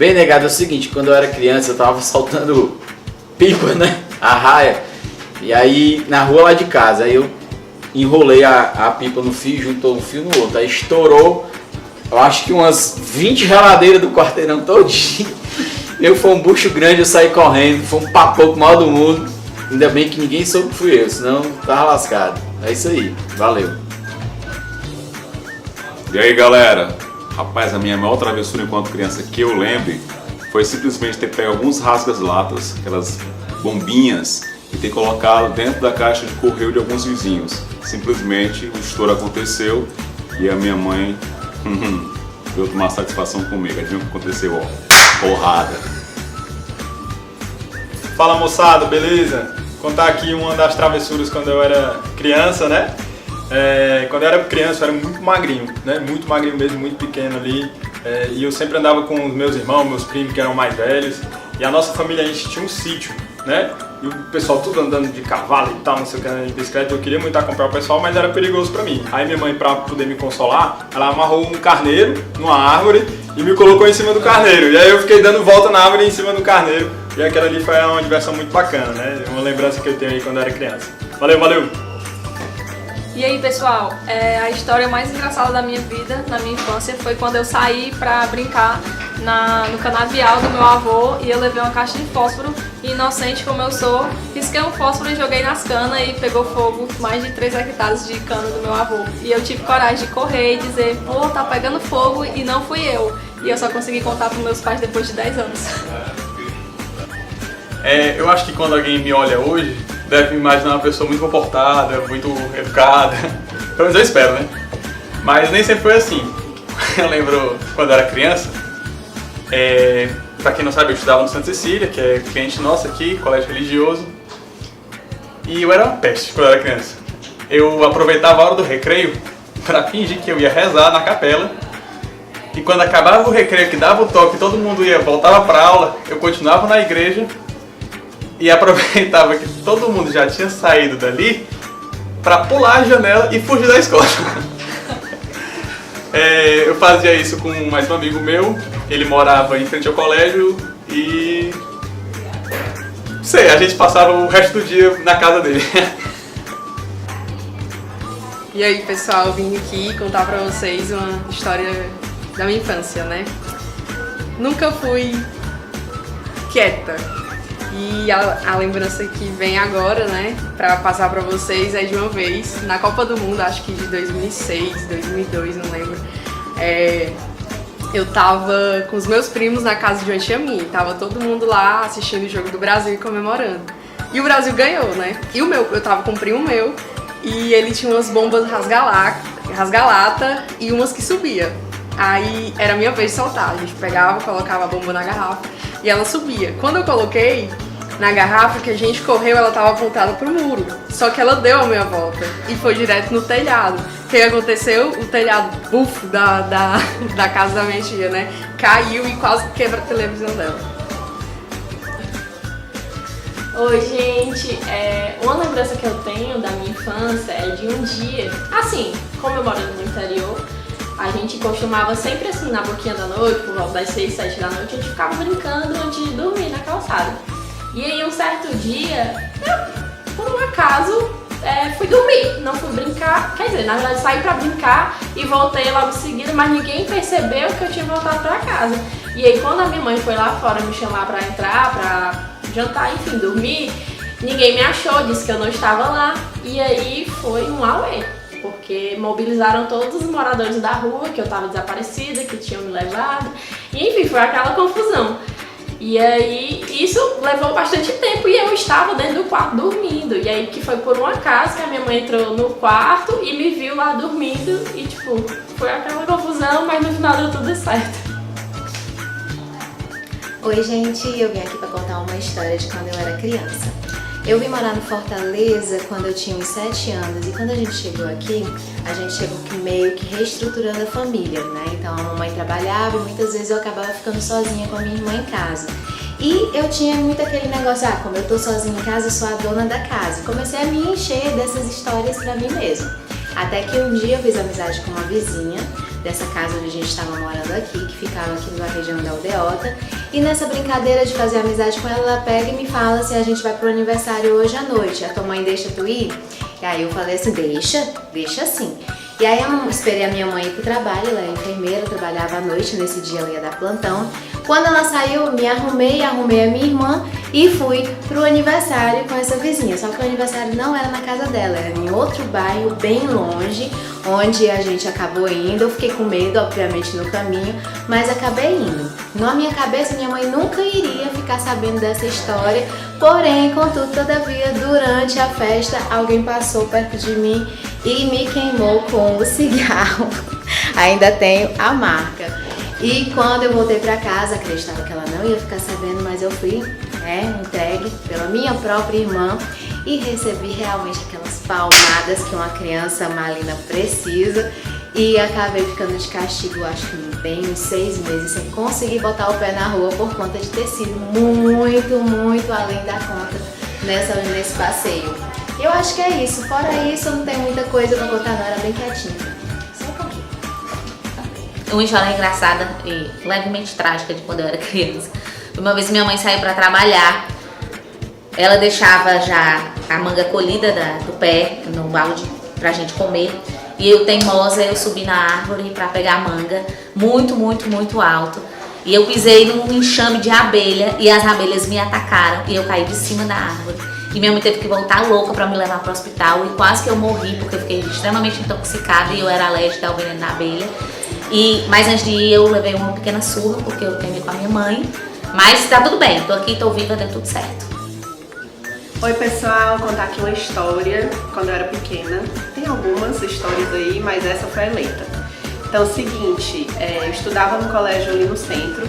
Bem, negado, é o seguinte, quando eu era criança eu tava soltando pipa, né? A raia. E aí, na rua lá de casa, aí eu enrolei a pipa no fio, juntou um fio no outro. Aí estourou, eu acho que umas 20 geladeiras do quarteirão todinho. Foi um bucho grande, eu saí correndo, foi um papoco maior do mundo. Ainda bem que ninguém soube que fui eu, senão tava lascado. É isso aí, valeu. E aí, galera? Rapaz, a minha maior travessura enquanto criança que eu lembre foi simplesmente ter pego alguns rasgas-latas, aquelas bombinhas, e ter colocado dentro da caixa de correio de alguns vizinhos. Simplesmente o estouro aconteceu e a minha mãe veio tomar satisfação comigo. Adivinha o que aconteceu? Ó, porrada. Fala, moçada, beleza? Vou contar aqui uma das travessuras quando eu era criança, né? Quando eu era criança eu era muito magrinho, né? Muito magrinho mesmo, muito pequeno ali. E eu sempre andava com os meus irmãos, meus primos que eram mais velhos. E a nossa família, a gente tinha um sítio, né? E o pessoal tudo andando de cavalo e tal, não sei o que, de bicicleta. Eu queria muito acompanhar o pessoal, mas era perigoso pra mim. Aí minha mãe, pra poder me consolar, ela amarrou um carneiro numa árvore e me colocou em cima do carneiro. E aí eu fiquei dando volta na árvore em cima do carneiro. E aquela ali foi uma diversão muito bacana, né? Uma lembrança que eu tenho aí quando eu era criança. Valeu, valeu! E aí, pessoal, a história mais engraçada da minha vida, na minha infância, foi quando eu saí pra brincar no canavial do meu avô e eu levei uma caixa de fósforo e, inocente como eu sou, risquei um fósforo e joguei nas canas e pegou fogo mais de 3 hectares de cana do meu avô. E eu tive coragem de correr e dizer, pô, tá pegando fogo, e não fui eu. E eu só consegui contar pros meus pais depois de 10 anos. Eu acho que quando alguém me olha hoje, deve me imaginar uma pessoa muito comportada, muito educada. Pelo menos eu espero, né? Mas nem sempre foi assim. Eu lembro quando eu era criança, pra quem não sabe, eu estudava no Santa Cecília, que é cliente nosso aqui, colégio religioso. E eu era uma peste quando eu era criança. Eu aproveitava a hora do recreio pra fingir que eu ia rezar na capela. E quando acabava o recreio, que dava o toque, todo mundo voltava pra aula, eu continuava na igreja e aproveitava que todo mundo já tinha saído dali pra pular a janela e fugir da escola. Eu fazia isso com mais um amigo meu, ele morava em frente ao colégio e... não sei, a gente passava o resto do dia na casa dele. E aí, pessoal, eu vim aqui contar pra vocês uma história da minha infância, né? Nunca fui quieta. E a lembrança que vem agora, né, pra passar pra vocês é de uma vez, na Copa do Mundo, acho que de 2006, 2002, não lembro. Eu tava com os meus primos na casa de uma tia minha, tava todo mundo lá assistindo o jogo do Brasil e comemorando. E o Brasil ganhou, né? E eu tava com um primo meu e ele tinha umas bombas rasga-lata e umas que subia. Aí era a minha vez de soltar, a gente pegava, colocava a bomba na garrafa e ela subia. Quando eu coloquei na garrafa que a gente correu, ela estava apontada pro muro. Só que ela deu a meia volta e foi direto no telhado. O que aconteceu? O telhado da casa da minha tia, né? Caiu e quase quebra a televisão dela. Oi, gente. Uma lembrança que eu tenho da minha infância é de um dia, assim, como eu moro no interior, a gente costumava sempre assim, na boquinha da noite, por volta das 6, 7 da noite, a gente ficava brincando antes de dormir na calçada. E aí um certo dia, eu, por um acaso, fui dormir, não fui brincar, quer dizer, na verdade saí pra brincar e voltei logo em seguida, mas ninguém percebeu que eu tinha voltado pra casa. E aí quando a minha mãe foi lá fora me chamar pra entrar, pra jantar, enfim, dormir, ninguém me achou, disse que eu não estava lá. E aí foi um auê, porque mobilizaram todos os moradores da rua, que eu estava desaparecida, que tinham me levado. E enfim, foi aquela confusão. E aí isso levou bastante tempo e eu estava dentro do quarto dormindo. E aí que foi por um acaso que a minha mãe entrou no quarto e me viu lá dormindo. E tipo, foi aquela confusão, mas no final deu tudo certo. Oi, gente, eu vim aqui para contar uma história de quando eu era criança. Eu vim morar no Fortaleza quando eu tinha uns 7 anos e quando a gente chegou aqui, a gente chegou meio que reestruturando a família, né? Então a mamãe trabalhava e muitas vezes eu acabava ficando sozinha com a minha irmã em casa. E eu tinha muito aquele negócio, como eu tô sozinha em casa, eu sou a dona da casa. Comecei a me encher dessas histórias pra mim mesma. Até que um dia eu fiz amizade com uma vizinha dessa casa onde a gente estava morando aqui, que ficava aqui na região da Aldeota. E nessa brincadeira de fazer amizade com ela, ela pega e me fala assim, a gente vai pro aniversário hoje à noite, a tua mãe deixa tu ir? E aí eu falei assim, deixa sim. E aí eu esperei a minha mãe ir pro trabalho, ela é enfermeira, trabalhava à noite, nesse dia ela ia dar plantão. Quando ela saiu, me arrumei a minha irmã e fui pro aniversário com essa vizinha. Só que o aniversário não era na casa dela, era em outro bairro, bem longe, onde a gente acabou indo. Eu fiquei com medo, obviamente, no caminho, mas acabei indo. Na minha cabeça, minha mãe nunca iria ficar sabendo dessa história, porém, contudo, todavia, durante a festa, alguém passou perto de mim e me queimou com o cigarro. Ainda tenho a marca. E quando eu voltei pra casa, acreditava que ela não ia ficar sabendo, mas eu fui entregue pela minha própria irmã e recebi realmente aquelas palmadas que uma criança malina precisa. E acabei ficando de castigo, acho que bem uns 6 meses, sem conseguir botar o pé na rua por conta de ter sido muito além da conta nesse passeio. Eu acho que é isso, fora isso eu não tenho muita coisa pra contar, não, era bem quietinho. Uma história engraçada e levemente trágica de quando eu era criança. Uma vez minha mãe saiu para trabalhar, ela deixava já a manga colhida do pé no balde pra gente comer. E eu, teimosa, eu subi na árvore para pegar a manga, muito alto. E eu pisei num enxame de abelha e as abelhas me atacaram e eu caí de cima da árvore. E minha mãe teve que voltar louca para me levar para o hospital e quase que eu morri porque eu fiquei extremamente intoxicada e eu era alérgica ao veneno da abelha. Mas antes de ir eu levei uma pequena surra porque eu teimei com a minha mãe. Mas tá tudo bem, tô aqui, tô viva, deu tudo certo. Oi pessoal, vou contar aqui uma história quando eu era pequena. Tem algumas histórias aí, mas essa foi eleita. Então é o seguinte, eu estudava no colégio ali no centro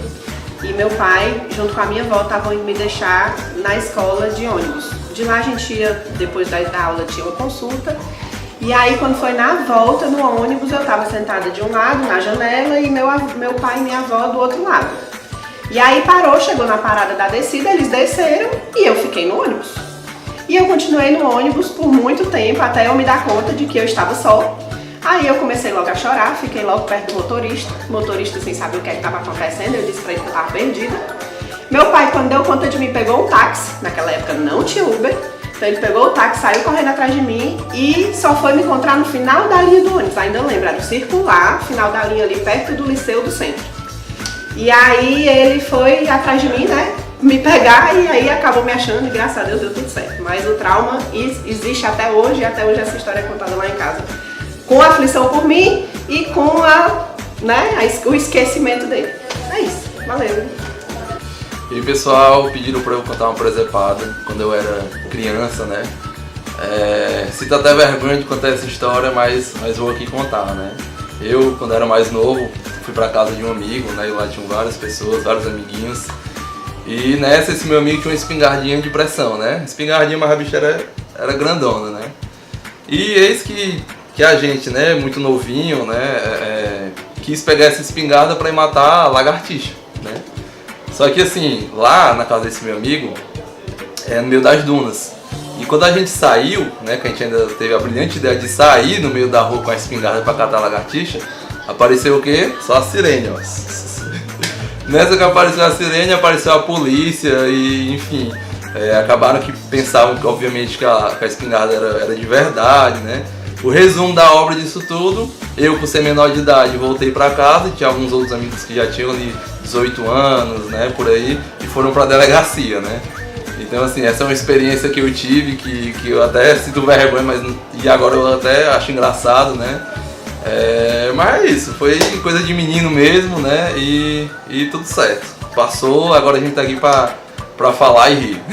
e meu pai, junto com a minha avó, estavam indo me deixar na escola de ônibus. De lá a gente ia, depois da aula, tinha uma consulta. E aí quando foi na volta no ônibus, eu estava sentada de um lado, na janela, e meu pai e minha avó do outro lado. E aí parou, chegou na parada da descida, eles desceram e eu fiquei no ônibus. E eu continuei no ônibus por muito tempo, até eu me dar conta de que eu estava só. Aí eu comecei logo a chorar, fiquei logo perto do motorista. O motorista sem saber o que estava acontecendo, eu disse pra ele que eu estava perdida. Meu pai, quando deu conta de mim, pegou um táxi. Naquela época não tinha Uber. Então ele pegou o táxi, saiu correndo atrás de mim e só foi me encontrar no final da linha do ônibus. Ainda eu lembro, era o circular, final da linha ali perto do Liceu do Centro. E aí ele foi atrás de mim, né, me pegar e aí acabou me achando e graças a Deus deu tudo certo. Mas o trauma existe até hoje e até hoje essa história é contada lá em casa. Com a aflição por mim e com o esquecimento dele. É isso, valeu. E aí pessoal, pediram pra eu contar uma presepada quando eu era criança, né? Sinto até vergonha de contar essa história, mas vou aqui contar, né? Eu, quando era mais novo, fui pra casa de um amigo, né? E lá tinham várias pessoas, vários amiguinhos. E nessa, esse meu amigo tinha uma espingardinha de pressão, né? Espingardinha, mas a bicha era grandona, né? E eis que a gente, né, muito novinho, né? Quis pegar essa espingarda pra ir matar a lagartixa, né? Só que assim, lá na casa desse meu amigo, no meio das dunas. E quando a gente saiu, né, que a gente ainda teve a brilhante ideia de sair no meio da rua com a espingarda pra catar a lagartixa, apareceu o quê? Só a sirene, ó. Nessa que apareceu a sirene, apareceu a polícia e, enfim, acabaram que pensavam que, obviamente, que a espingarda era de verdade, né? O resumo da obra disso tudo, eu por ser menor de idade voltei pra casa, tinha alguns outros amigos que já tinham ali 18 anos, né, por aí, e foram pra delegacia, né. Então assim, essa é uma experiência que eu tive, que eu até sinto vergonha, e agora eu até acho engraçado, né. Mas é isso, foi coisa de menino mesmo, né, e tudo certo. Passou, agora a gente tá aqui pra falar e rir.